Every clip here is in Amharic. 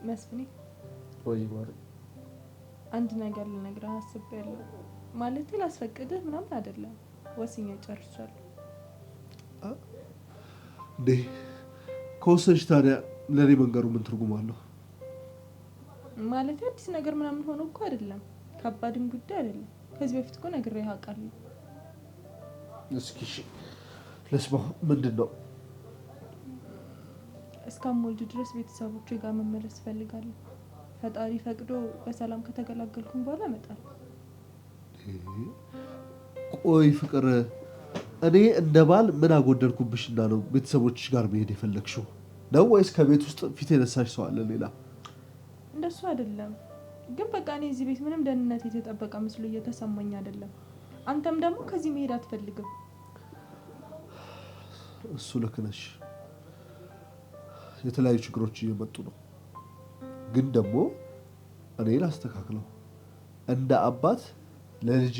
መስፍኔ ወይ ማሪ አንድ ነገር ልነግርህ አስቤያለሁ። ማለት ላስፈቅድህ ምናምን አይደለም፣ ወስኜ ጨርሻለሁ። ከወሰንሽ ታዲያ ለኔ መንገሩ ምን ትርጉም አለው? ማለት አዲስ ነገር ምናምን ሆኖ እኮ አይደለም፣ ከባድም ጉዳይ አይደለም። ከዚህ በፊት እኮ ነግሬህ አውቃለሁ። እስኪ እሺ ለስማው፣ ምንድን ነው? እስከምወልድ ድረስ ቤተሰቦቼ ጋር መመለስ እፈልጋለሁ። ፈጣሪ ፈቅዶ በሰላም ከተገላገልኩኝ በኋላ እመጣለሁ። ቆይ ፍቅር፣ እኔ እንደ ባል ምን አጎደልኩብሽና ነው ቤተሰቦችሽ ጋር መሄድ የፈለግሽው? ነው ወይስ ከቤት ውስጥ ፊት የነሳሽ ሰው አለ ሌላ? እንደሱ አይደለም፣ ግን በቃ እኔ እዚህ ቤት ምንም ደህንነት የተጠበቀ መስሎ እየተሰማኝ አይደለም። አንተም ደግሞ ከዚህ መሄድ አትፈልግም። እሱ ልክ ነሽ። የተለያዩ ችግሮች እየመጡ ነው፣ ግን ደግሞ እኔ ላስተካክለው። እንደ አባት ለልጄ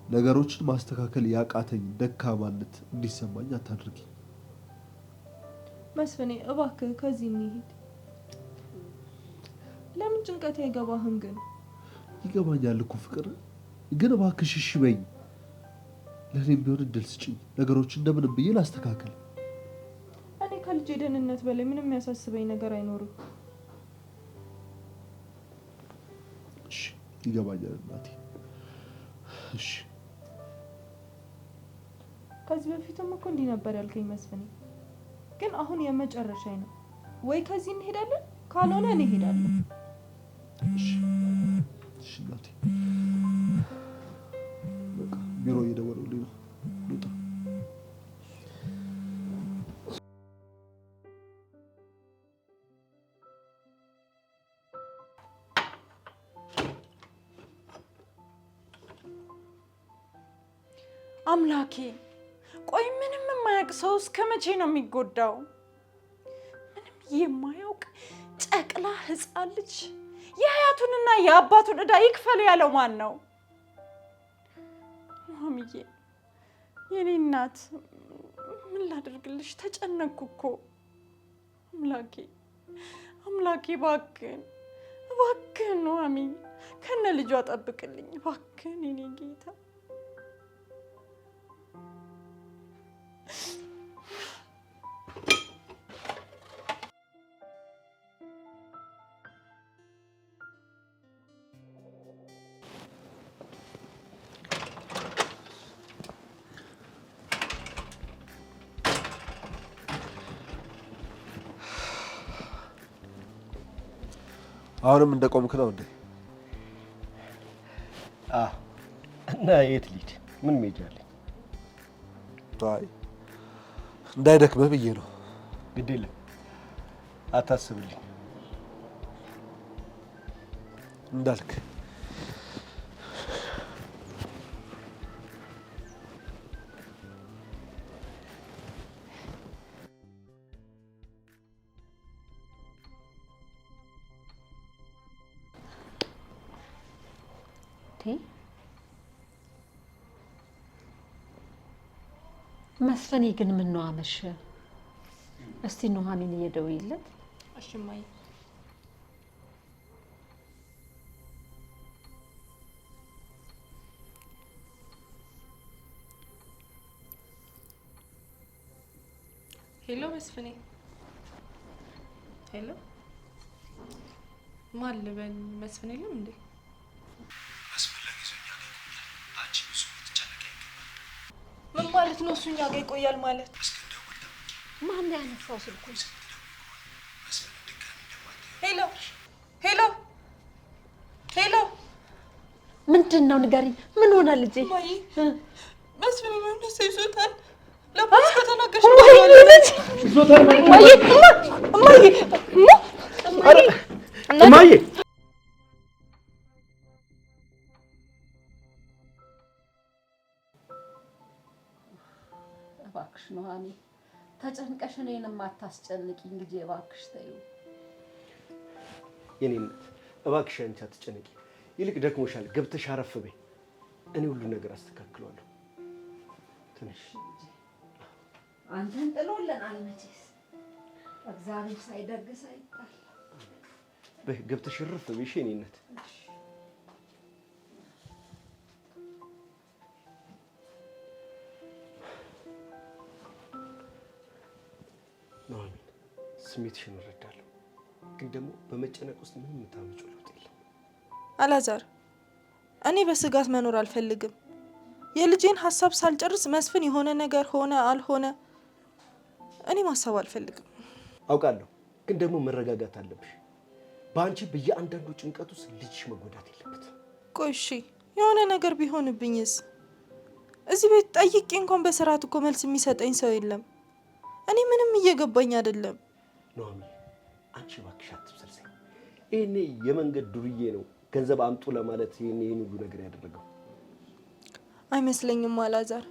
ነገሮችን ማስተካከል ያቃተኝ ደካማነት እንዲሰማኝ አታድርጊ። መስፍኔ እባክህ ከዚህ እንሂድ። ለምን ጭንቀት አይገባህም? ግን ይገባኛል እኮ ፍቅር፣ ግን እባክሽ እሺ በይኝ። ለእኔም ቢሆን እድል ስጭኝ፣ ነገሮችን እንደምንም ብዬ ላስተካከል። እኔ ከልጄ ደህንነት በላይ ምንም የሚያሳስበኝ ነገር አይኖርም። እሺ ይገባኛል እናቴ። እሺ ከዚህ በፊትም እኮ እንዲህ ነበር ያልከኝ መስፍኔ፣ ግን አሁን የመጨረሻዬ ነው። ወይ ከዚህ እንሄዳለን፣ ካልሆነ እኔ እሄዳለሁ። እሺ እሺ እናቴ። በቃ ቢሮ እየደወሉልኝ ነው፣ ልውጣ። አምላኬ ቆይ ምንም የማያውቅ ሰው እስከ መቼ ነው የሚጎዳው? ምንም የማያውቅ ጨቅላ ህፃን ልጅ የአያቱንና የአባቱን ዕዳ ይክፈል ያለው ማን ነው? ማሚዬ የኔ እናት ምን ላድርግልሽ? ተጨነቅኩ እኮ። አምላኬ እባክህን ማሚ ከነ ልጇ ጠብቅልኝ እባክህን የኔ ጌታ። አሁንም እንደቆምክ ነው እንዴ? እና የት ልሂድ? ምን መሄጃ አለኝ? አይ እንዳይደክምህ ብዬ ነው። ግድ የለም አታስብልኝ። እንዳልክ መስፍኔ ግን ምን ነው አመሸ? እስቲ ኑሐሚን እየደውይለት። እሺ እማዬ። ሄሎ መስፍኔ። ሄሎ ማን ልበል? መስፍኔ የለም እንዴ? ምን ማለት ነው? እሱ እኛ ጋር ይቆያል ማለት? ማን ያነሳው ስልኩን? ሄሎ ምንድን ነው ንገሪኝ። ምን ሆነ ልጄ? ማይ መስፍኔ ምን ይዞታል? ለፖሊስ ከተናገርሽ እማዬ እባክሽ ኑሐሚን ተጨንቀሽ እኔንም አታስጨንቂኝ ልጄ፣ እባክሽ ተይው። የኔ እናት እባክሽ አንቺ አትጨነቂ። ይልቅ ደክሞሻል፣ ገብተሽ አረፍ በይ። እኔ ሁሉ ነገር አስተካክለዋለሁ። ትንሽ አንተን ጥሎልናል መቼስ እግዚአብሔር ሳይደግስ አይጣል። ገብተሽ እርፍ ብዬሽ የእኔነት ኑሐሚን፣ ስሜትሽን እረዳለሁ፣ ግን ደግሞ በመጨነቅ ውስጥ ምንም የምታመጪው ለውጥ የለም። አላዛር፣ እኔ በስጋት መኖር አልፈልግም። የልጄን ሀሳብ ሳልጨርስ መስፍን የሆነ ነገር ሆነ አልሆነ እኔ ማሰብ አልፈልግም። አውቃለሁ፣ ግን ደግሞ መረጋጋት አለብሽ። በአንቺ በየአንዳንዱ ጭንቀት ውስጥ ልጅሽ መጎዳት የለበትም። ቆይ እሺ፣ የሆነ ነገር ቢሆንብኝስ? እዚህ ቤት ጠይቄ እንኳን በስርዓት እኮ መልስ የሚሰጠኝ ሰው የለም። እኔ ምንም እየገባኝ አይደለም። ኑሐሚን፣ አንቺ እባክሽ አትብሰልሰኝ። ይሄኔ የመንገድ ዱርዬ ነው ገንዘብ አምጡ ለማለት ይሄን ሁሉ ነገር ያደረገው አይመስለኝም አላዛር።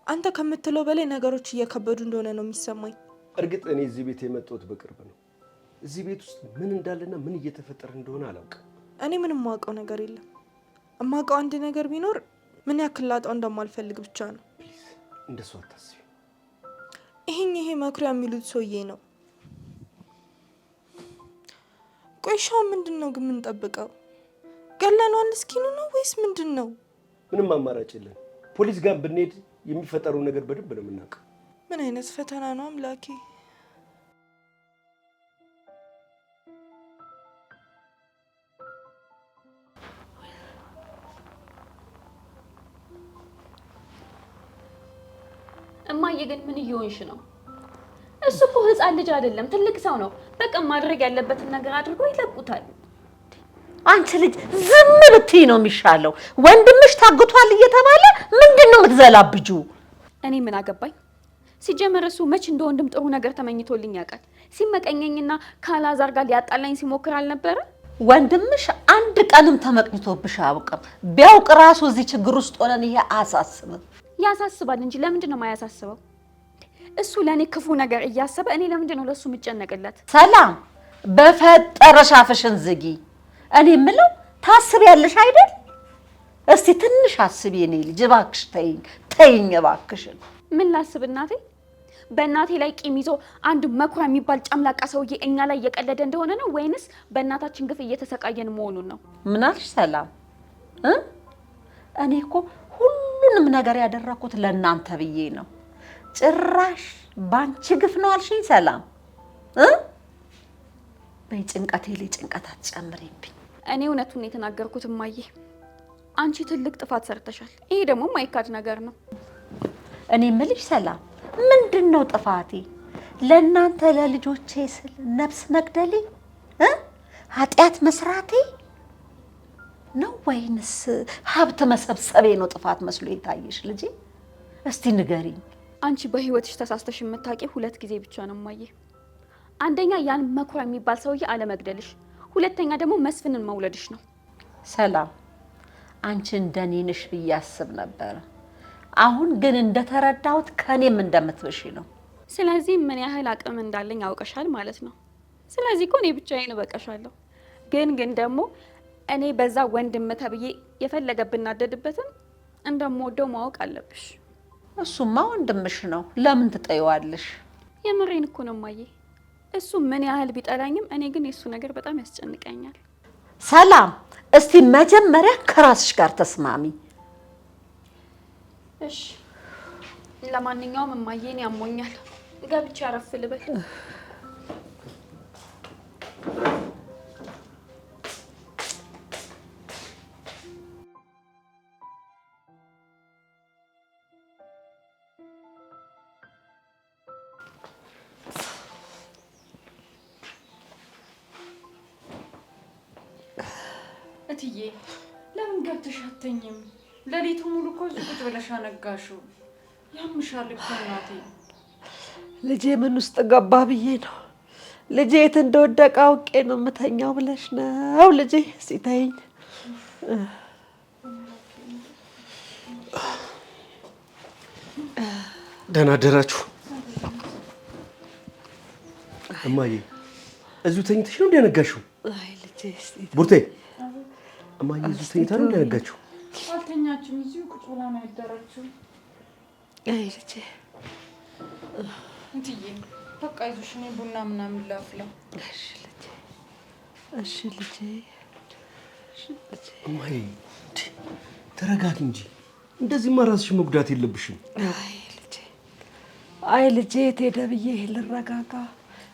አንተ ከምትለው በላይ ነገሮች እየከበዱ እንደሆነ ነው የሚሰማኝ። እርግጥ እኔ እዚህ ቤት የመጣሁት በቅርብ ነው። እዚህ ቤት ውስጥ ምን እንዳለና ምን እየተፈጠረ እንደሆነ አላውቅም። እኔ ምንም የማውቀው ነገር የለም። የማውቀው አንድ ነገር ቢኖር ምን ያክል ላጣው እንደማልፈልግ ብቻ ነው። ፕሊዝ እንደሱ አታስቢ። ይሄ መኩሪያ የሚሉት ሰውዬ ነው። ቆይሻው ምንድን ነው ግን የምንጠብቀው? ገለኗን እስኪኑ ነው ወይስ ምንድን ነው? ምንም አማራጭ የለን። ፖሊስ ጋር ብንሄድ የሚፈጠረው ነገር በደንብ ነው የምናውቀው። ምን አይነት ፈተና ነው አምላኬ! እማዬ ግን ምን እየሆንሽ ነው? እሱ እኮ ህፃን ልጅ አይደለም፣ ትልቅ ሰው ነው። በቃ ማድረግ ያለበትን ነገር አድርጎ ይለቁታል። አንቺ ልጅ ዝም ብትይ ነው የሚሻለው። ወንድምሽ ታግቷል እየተባለ ምንድን ነው የምትዘላብጁ? እኔ ምን አገባኝ? ሲጀመር እሱ መች እንደ ወንድም ጥሩ ነገር ተመኝቶልኝ ያውቃል? ሲመቀኘኝና ካላዛር ጋር ሊያጣላኝ ሲሞክር አልነበረ? ወንድምሽ አንድ ቀንም ተመቅኝቶብሽ አያውቅም። ቢያውቅ ራሱ እዚህ ችግር ውስጥ ሆነን ይሄ አያሳስብም። ያሳስባል እንጂ ለምንድን ነው የማያሳስበው? እሱ ለእኔ ክፉ ነገር እያሰበ እኔ ለምንድን ነው ለእሱ የምጨነቅለት? ሰላም፣ በፈጠረሽ አፍሽን ዝጊ። እኔ የምለው ታስቢያለሽ አይደል? እስቲ ትንሽ አስቢ የኔ ልጅ። እባክሽ ተይኝ እባክሽን። ምን ላስብ እናቴ? በእናቴ ላይ ቂም ይዞ አንድ መኩሪያ የሚባል ጨምላቃ ሰውዬ እኛ ላይ እየቀለደ እንደሆነ ነው ወይንስ በእናታችን ግፍ እየተሰቃየን መሆኑን ነው? ምን አልሽ ሰላም? እኔ እኮ ሁሉንም ነገር ያደረኩት ለእናንተ ብዬ ነው። ጭራሽ ባንቺ ግፍ ነው አልሽኝ ሰላም? በይ ጭንቀቴ ላይ ጭንቀት አትጨምሪብኝ። እኔ እውነቱን የተናገርኩት እማዬ፣ አንቺ ትልቅ ጥፋት ሰርተሻል። ይሄ ደግሞ ማይካድ ነገር ነው። እኔ የምልሽ ሰላም፣ ምንድነው ጥፋቴ? ለእናንተ ለልጆቼ ስል ነፍስ መግደሌ ኃጢአት መስራቴ ነው ወይንስ ሀብት መሰብሰቤ ነው ጥፋት መስሎ የታየሽ ልጄ? እስቲ ንገሪኝ። አንቺ በህይወትሽ ተሳስተሽ የምታውቂው ሁለት ጊዜ ብቻ ነው እማዬ። አንደኛ ያን መኩሪያ የሚባል ሰውዬ አለመግደልሽ፣ ሁለተኛ ደግሞ መስፍንን መውለድሽ ነው። ሰላም፣ አንቺ እንደኔ ነሽ ብዬ አስብ ነበር። አሁን ግን እንደተረዳሁት ከኔም እንደምትብሺ ነው። ስለዚህ ምን ያህል አቅም እንዳለኝ አውቀሻል ማለት ነው። ስለዚህ እኮ እኔ ብቻዬን እበቃሻለሁ። ግን ደግሞ እኔ በዛ ወንድም ተብዬ የፈለገ ብናደድበትም እንደምወደው ማወቅ አለብሽ። እሱማ ወንድምሽ ነው፣ ለምን ትጠይዋለሽ? የምሬን እኮ ነው እማዬ። እሱ ምን ያህል ቢጠላኝም እኔ ግን የሱ ነገር በጣም ያስጨንቀኛል። ሰላም፣ እስቲ መጀመሪያ ከራስሽ ጋር ተስማሚ። እሺ፣ ለማንኛውም እማዬ እኔ ያሞኛል፣ ገብቼ አረፍ ልበል። እትዬ ለምን ገብተሽ አተኝም? ሌሊቱ ሙሉ እኮ እዚህ ቁጭ ብለሽ አነጋሽው። ያምሻል እኮ እናቴ። ልጄ ምን ውስጥ ገባ ብዬ ነው። ልጄ የት እንደወደቀ አውቄ ነው የምተኛው ብለሽ ነው ልጄ? ሲተኝ ደህና አደራችሁ። እማዬ እዚሁ ተኝተሽ ነው እንደነጋሽው? አይ ልጄ ቡርቴ፣ እማዬ እዚሁ ተኝታ ነው እንደነጋችው? አልተኛችም፣ እዚሁ ቁጭ ብላ ነው ያደረችው። አይ ልጄ እንትዬ በቃ ይዞሽ እኔ ቡና ምናምን ላፍላ። እሺ ልጄ። እማዬ ተረጋጊ እንጂ እንደዚህማ ራስሽ መጉዳት የለብሽም። አይ ልጄ የት ሄደ ብዬ ልረጋጋ?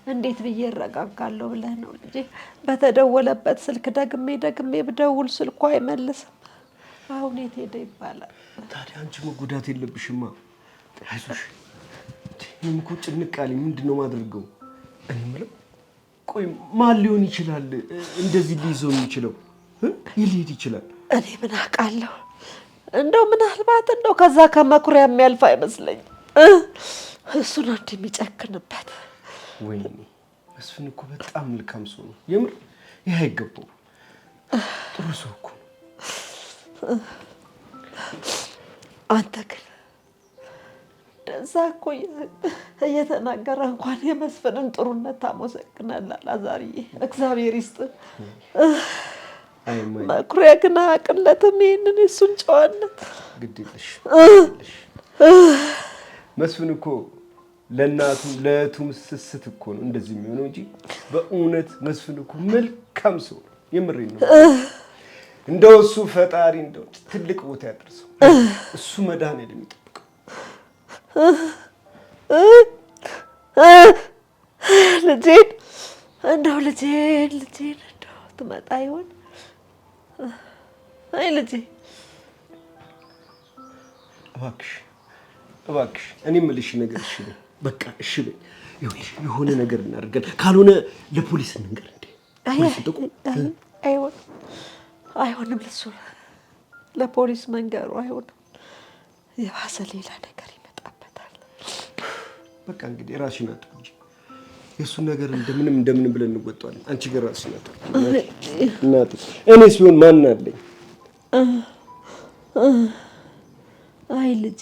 እንዴት ብዬ እረጋጋለሁ ብለህ ነው ልጄ? በተደወለበት ስልክ ደግሜ ብደውል ስልኩ አይመልስም። አሁን የት ሄደ ይባላል። ታዲያ አንቺ መጎዳት የለብሽማ። አይዞሽ። እኔም እኮ ጭንቅ አለኝ። ምንድን ነው የማደርገው? እኔ የምለው ቆይ ማን ሊሆን ይችላል እንደዚህ ሊይዘው የሚችለው? ሊሄድ ይችላል። እኔ ምን አውቃለሁ? እንደው ምናልባት እንደው ከዛ ከመኩሪያ የሚያልፍ አይመስለኝም። እሱን አንድ የሚጨክንበት። ወይኔ መስፍን እኮ በጣም መልካም ሰው ነው። የምር ይህ አይገባው። ጥሩ ሰው እኮ ነው። አንተ ግን እንደዛ እኮ እየተናገረ እንኳን የመስፍንን ጥሩነት ታመሰግናለህ አዛርዬ። እግዚአብሔር ይስጥ። መኩሪያ ግን አያውቅለትም ይሄንን የእሱን ጨዋነት። ግድ የለሽ መስፍን እኮ ለእናቱም ለእህቱም ስስት እኮ ነው እንደዚህ የሚሆነው እንጂ በእውነት መስፍን እኮ መልካም ሰው ነው። የምሬን ነው። እንደው እሱ ፈጣሪ እንደው ትልቅ ቦታ ያደርሰው። እሱ መድኃኒዓለም የሚጠብቀው ልጄን እንደው ትመጣ ይሆን? አይ ልጄ እባክሽ እኔ የምልሽ ነገር እሺ በይ። በቃ እሺ በይ። የሆነ ነገር እናደርጋለን። ካልሆነ ለፖሊስ እንንገር እንዴ? አይሆንም። ለሱ ለፖሊስ መንገሩ አይሆንም። የባሰ ሌላ ነገር ይመጣበታል። በቃ እንግዲህ ራስሽን አጥብጂ። የእሱን ነገር እንደምን ብለን እንወጣዋለን። አንቺ ግን ራስሽን አጥብጂ እናቴ። እኔስ ቢሆን ማን አለኝ? አይ ልጄ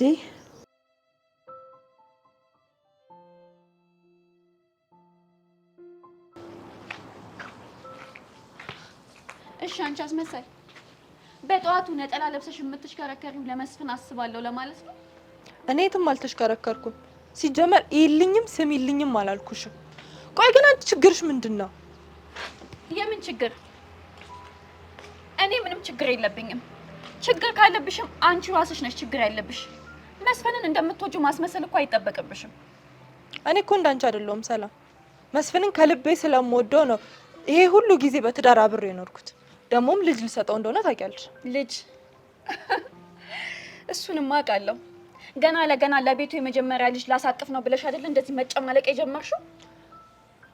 እሺ አንቺ አስመሳይ፣ በጠዋቱ ነጠላ ለብሰሽ የምትሽከረከሪው ለመስፍን አስባለሁ ለማለት ነው? እኔ የትም አልተሽከረከርኩም። ሲጀመር ይልኝም ስሚልኝም አላልኩሽም። ቆይ ግን አንቺ ችግርሽ ምንድን ነው? የምን ችግር? እኔ ምንም ችግር የለብኝም። ችግር ካለብሽም አንቺ ራስሽ ነሽ ችግር ያለብሽ። መስፍንን እንደምትወጂው ማስመሰል እኮ አይጠበቅብሽም። እኔ እኮ እንዳንቺ አይደለሁም ሰላም። መስፍንን ከልቤ ስለምወደው ነው ይሄ ሁሉ ጊዜ በትዳር አብሬ የኖርኩት። ደግሞም ልጅ ልሰጠው እንደሆነ ታውቂያለሽ። ልጅ እሱንም አውቃለሁ። ገና ለገና ለቤቱ የመጀመሪያ ልጅ ላሳቅፍ ነው ብለሽ አይደል እንደዚህ መጨማለቅ የጀመርሽው?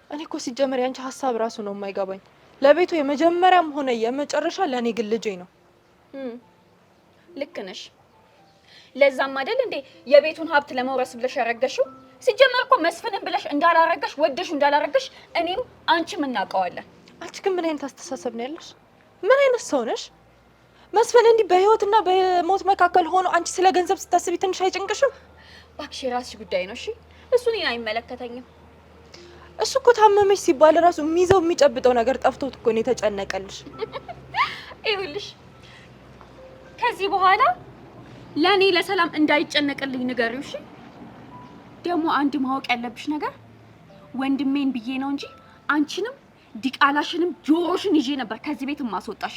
እኔ እኮ ሲጀመር ያንቺ ሀሳብ ራሱ ነው የማይገባኝ። ለቤቱ የመጀመሪያም ሆነ የመጨረሻ ለእኔ ግን ልጄ ነው። ልክ ነሽ። ለዛም አይደል እንዴ የቤቱን ሀብት ለመውረስ ብለሽ ያረገሽው? ሲጀመር እኮ መስፍንን ብለሽ እንዳላረገሽ ወደሽ እንዳላረገሽ እኔም አንቺም እናውቀዋለን። አንቺ ግን ምን አይነት አስተሳሰብ ነው ያለሽ? ምን አይነት ሰው ነሽ? መስፍን እንዲህ በህይወትና በሞት መካከል ሆኖ አንቺ ስለ ገንዘብ ስታስቢ ትንሽ አይጭንቅሽም? እባክሽ የራስሽ ጉዳይ ነው። እሺ እሱ እኔን አይመለከተኝም። እሱ እኮ ታመመሽ ሲባል ራሱ የሚይዘው የሚጨብጠው ነገር ጠፍቶት እኮ ነው የተጨነቀልሽ። ይኸውልሽ ከዚህ በኋላ ለእኔ ለሰላም እንዳይጨነቅልኝ ንገሪው። እሺ ደግሞ አንድ ማወቅ ያለብሽ ነገር ወንድሜን ብዬ ነው እንጂ አንቺንም ዲቃላሽንም ጆሮሽን ይዤ ነበር ከዚህ ቤት ማስወጣሽ።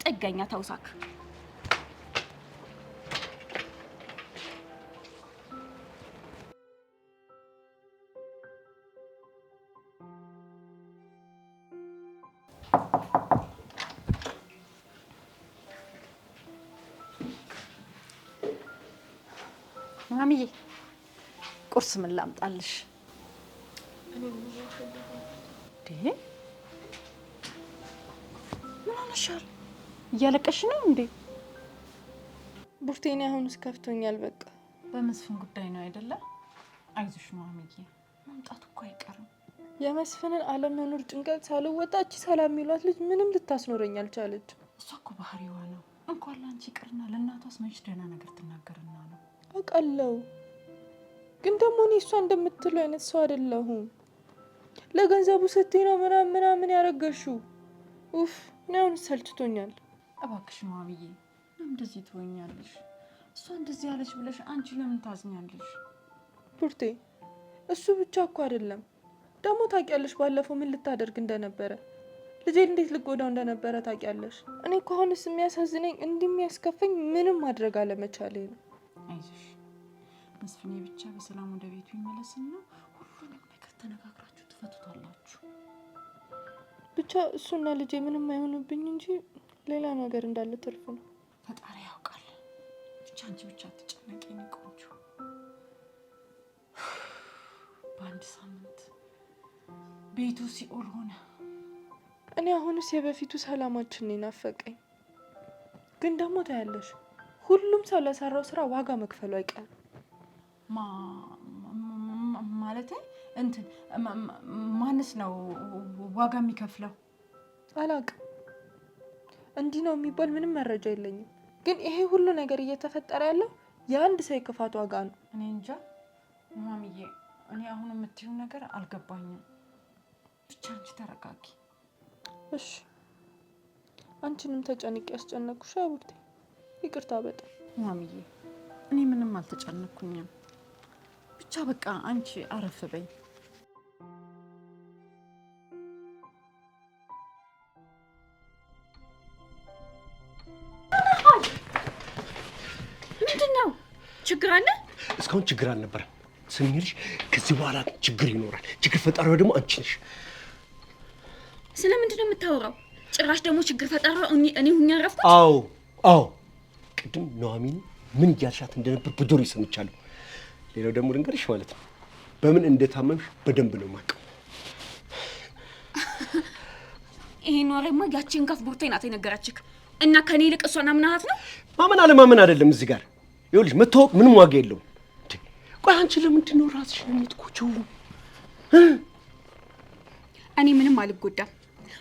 ጥገኛ ተውሳክ። ማሚዬ ቁርስ ምን ላምጣልሽ? ምን ሆነሻል? እያለቀሽ ነው እንዴ? ቡርቴኔ አሁንስ ከፍቶኛል። በቃ በመስፍን ጉዳይ ነው አይደለ? አይዞሽ ማሚዬ፣ መምጣቱ እኮ አይቀርም። የመስፍንን አለመኖር ጭንቀት ሳልወጣች ሰላም የሚሏት ልጅ ምንም ልታስኖረኝ አልቻለች። እሷ እኮ ባህሪዋ ነው። እንኳን ላንቺ ይቅርና ለእናቷስ መች ደህና ነገር ትናገርና ነው? አውቃለሁ፣ ግን ደግሞ እኔ እሷ እንደምትለው አይነት ሰው አይደለሁም። ለገንዘቡ ስትይ ነው ምናምን ያረገሽው። ኡፍ እኔ አሁን ሰልችቶኛል። እባክሽ ማሚዬ፣ ለምን እንደዚህ ትሆኛለሽ? እሷ እንደዚህ ያለች ብለሽ አንቺ ለምን ታዝኛለሽ? ቡርቴ እሱ ብቻ እኮ አይደለም። ደግሞ ታውቂያለሽ ባለፈው ምን ልታደርግ እንደነበረ፣ ልጄ እንዴት ልጎዳው እንደነበረ ታውቂያለሽ። እኔ እኮ አሁንስ የሚያሳዝነኝ እንደሚያስከፈኝ ምንም ማድረግ አለመቻሌ ነው። አይዞሽ መስፍኔ ብቻ በሰላም ወደ ቤቱ ይመለስና ሁሉንም ነገር ተነጋግራችሁ ትፈቱታላችሁ። ብቻ እሱና ልጄ ምንም አይሆኑብኝ እንጂ ሌላ ነገር እንዳለ ትርፍ ነው። ፈጣሪ ያውቃል። ብቻ አንቺ ብቻ አትጨነቂ የኔ ቆንጆ። በአንድ ሳምንት ቤቱ ሲኦል ሆነ። እኔ አሁንስ የበፊቱ ሰላማችን ነው ናፈቀኝ። ግን ደግሞ ታያለሽ ሁሉም ሰው ለሰራው ስራ ዋጋ መክፈሉ አይቀርም። ማለት እንትን ማንስ ነው ዋጋ የሚከፍለው? አላውቅም። እንዲህ ነው የሚባል ምንም መረጃ የለኝም። ግን ይሄ ሁሉ ነገር እየተፈጠረ ያለው የአንድ ሰው የክፋት ዋጋ ነው። እኔ እንጃ ማሚዬ፣ እኔ አሁን የምትይው ነገር አልገባኝም። ብቻ አንቺ ተረጋጊ እሺ። አንቺንም ተጨንቄ ያስጨነቅኩሽ ቡርቴ፣ ይቅርታ በጣም ማሚዬ። እኔ ምንም አልተጨነኩኝም። ብቻ በቃ አንቺ አረፍ በይ። ምንድነው? ችግር አለ? እስካሁን ችግር አልነበረም። ስሚልሽ ከዚህ በኋላ ችግር ይኖራል። ችግር ፈጣሪዋ ደግሞ አንቺ ነሽ። ስለምንድን ነው የምታወራው? ጭራሽ ደግሞ ችግር ፈጣሪዋ እኔ ሁኛ ረፍኩት? አዎ ቅድም ኑሐሚን ምን እያልሻት እንደነበር በጆሮዬ ሰምቻለሁ። ሌላው ደግሞ ልንገርሽ ማለት ነው በምን እንደታመምሽ በደንብ ነው የማውቀው። ይሄን ወሬማ ያቺን ከፍ ቡርቴ ናት የነገረችክ እና ከኔ ይልቅ እሷን አምናሃት ነው? ማመን አለማመን አይደለም እዚህ ጋር ይኸውልሽ፣ መታወቅ ምንም ዋጋ የለውም። ቆይ አንቺ ለምንድን ነው ራስሽን የምትጎጂው? እኔ ምንም አልጎዳም።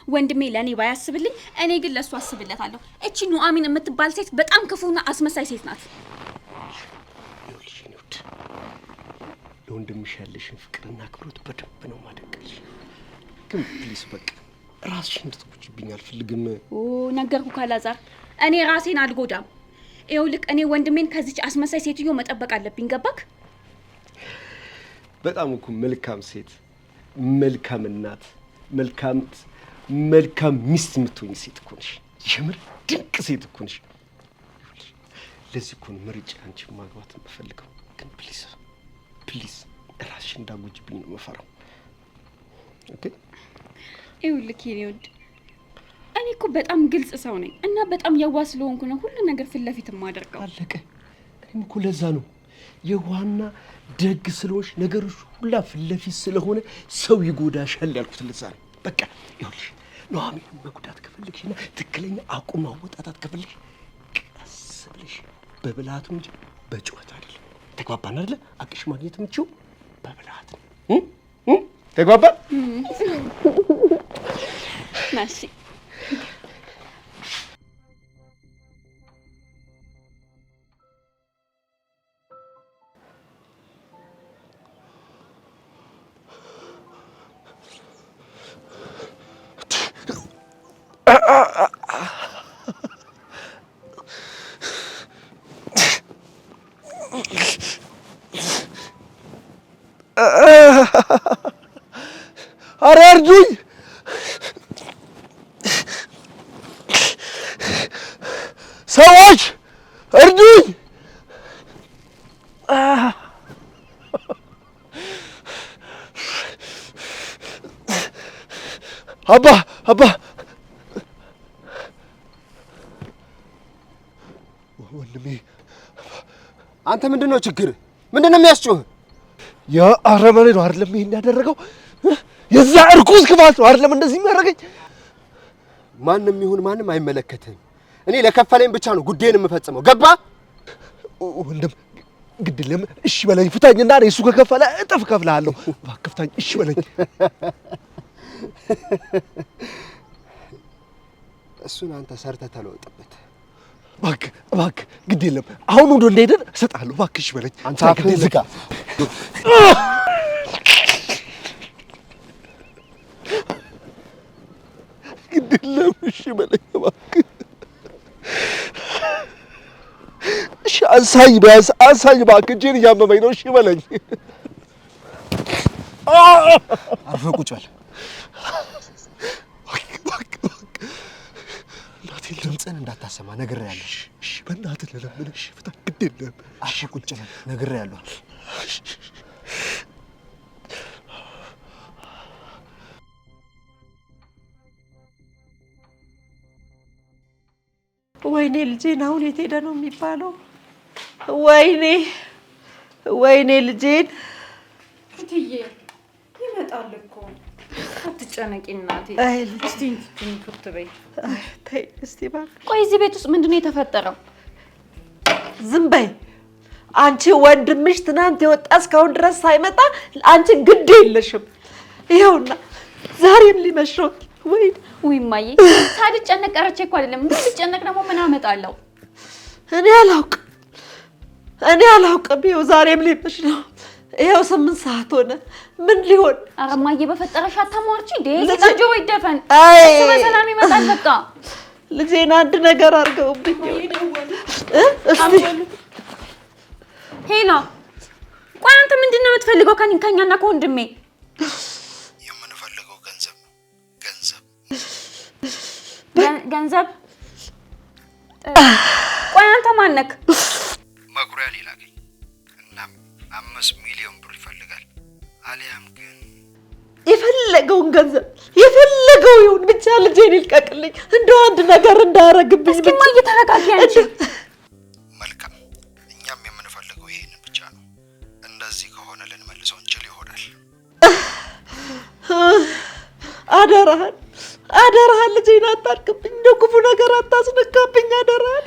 ወንድሜ ለእኔ ባያስብልኝ እኔ ግን ለእሱ አስብለታለሁ። እቺ ኑሐሚን የምትባል ሴት በጣም ክፉና አስመሳይ ሴት ናት። ይኸውልሽ እኔ ውድ ለወንድምሽ ያለሽን ፍቅርና አክብሮት በደንብ ነው ማደንቅልሽ። ግን ፕሊስ በቃ ራስሽን እንድትጎጂብኝ አልፈልግም። ነገርኩህ ካላዛር፣ እኔ ራሴን አልጎዳም። ይኸውልህ እኔ ወንድሜን ከዚች አስመሳይ ሴትዮ መጠበቅ አለብኝ። ገባክ? በጣም እኮ መልካም ሴት፣ መልካም እናት፣ መልካም ሚስት የምትሆኝ ሴት እኮ ነሽ። የምር ድንቅ ሴት እኮ ነሽ። ለዚህ እኮ ነው መርጬ አንቺን ማግባት የምፈልገው። ግን ፕሊዝ ራስሽን እንዳትጎጂብኝ ነው የምፈራው። ኦኬ? ይኸውልህ የኔ ውድ፣ እኔ እኮ በጣም ግልጽ ሰው ነኝ እና በጣም የዋህ ስለሆንኩ ነው ሁሉ ነገር ፊት ለፊት የማደርገው። አለቀ። እኔም እኮ ለዛ ነው የዋህና ደግ ስለሆንሽ ነገሮች ሁላ ፊት ለፊት ስለሆነ ሰው ይጎዳሻል ያልኩት ለዛ ነው። በቃ ይኸውልሽ ኑሐሚን መጉዳት ከፈለግሽና ትክክለኛ አቁም ማወጣታት ከፈለግሽ ቀስ ብለሽ በብልሃት እንጂ በጭወት አይደለም። ተግባባን አይደለ? አቅሽ ማግኘት የምትችይው በብልሃት ነው። ተግባባን? ናሺ ኧረ እርዱኝ! ሰዎች እርዱኝ! አባ ወንድሜ፣ አንተ ምንድነው ችግር? ምንድነው የሚያስጮህ? የአረመኔ ነው አይደለም ይሄን ያደረገው? የዛ እርኩስ ክፋት ነው አይደለም እንደዚህ የሚያደርገኝ? ማንም ይሁን ማንም አይመለከትህም። እኔ ለከፈለኝ ብቻ ነው ጉዳይን የምፈጽመው። ገባ? ወንድም ግድ የለም እሺ በለኝ፣ ፍታኝና እኔ እሱ ከከፈለ እጥፍ እከፍልሃለሁ። እባክህ ፍታኝ፣ እሺ በለኝ። እሱን አንተ ሰርተህ ተለወጥበት። እባክህ ግድ የለም አሁን ወደ እንደሄድን እሰጥሃለሁ። እባክህ እሺ በለኝ። አንተ አፍህን ዝጋ። ግድ የለም እሺ በለኝ እባክህ። እሺ አንሳኝ፣ ቢያንስ አንሳኝ እባክህ። እጄን እያመመኝ ነው። እሺ በለኝ። አርፈህ ቁጭ በል። እናቴን ድምፅህን እንዳታሰማ ነግሬሃለሁ። እሺ በእናትህ ልለምንህ። እሺ ፍታ፣ ግድ የለም። አርፈህ ቁጭ በል ነግሬሃለሁ። ወይኔ ልጄን አሁን የት ሄደ ነው የሚባለው? ወይኔ ልጄን። እትዬ ይመጣል እኮ አትጨነቂ እናቴ። እስቲ እንትን በይ። ተይ እስቲ እባክሽ። ቆይ እዚህ ቤት ውስጥ ምንድን ነው የተፈጠረው? ዝም በይ አንቺ። ወንድምሽ ትናንት የወጣ እስካሁን ድረስ ሳይመጣ አንቺ ግድ የለሽም። ይኸውና ዛሬም ሊመሽ ነው። ውይ እማዬ ሳልጨነቅ ቀረቼ እኮ አይደለም። ብጨነቅ ደግሞ ምን አመጣለሁ? እኔ አላውቅም። ይኸው ዛሬም ሊመሽ ነው። ይኸው 8 ሰዓት ሆነ። ምን ሊሆን? ኧረ እማዬ በፈጠረሽ አታሟርቺ። ጆሮ ይደፈን። በሰላም ይመጣል። በቃ ልጄን አንድ ነገር አድርገውብኝ። እስቲ ሄሎ፣ ቆይ አንተ ምንድን ነው የምትፈልገው ከኛና ከወንድሜ? የምንፈልገው ገንዘብ። ቆይ አንተ ማን ነህ? መኩሪያ ሊላከኝ እናም 5 ሚሊዮን ብር ይፈልጋል። አሊያም ግን የፈለገውን ገንዘብ የፈለገው ይሁን ብቻ ልጄን ይልቀቅልኝ። እንደው አንድ ነገር እንዳያረግብኝ። እስኪ እማዬ ተረጋጊ አንቺ። መልካም፣ እኛም የምንፈልገው ይሄንን ብቻ ነው። እንደዚህ ከሆነ ልንመልሰው እንችል ይሆናል። አደራህን ልጄን አታርቅብኝ። እንደው ክፉ ነገር አታስነካብኝ። አደራህን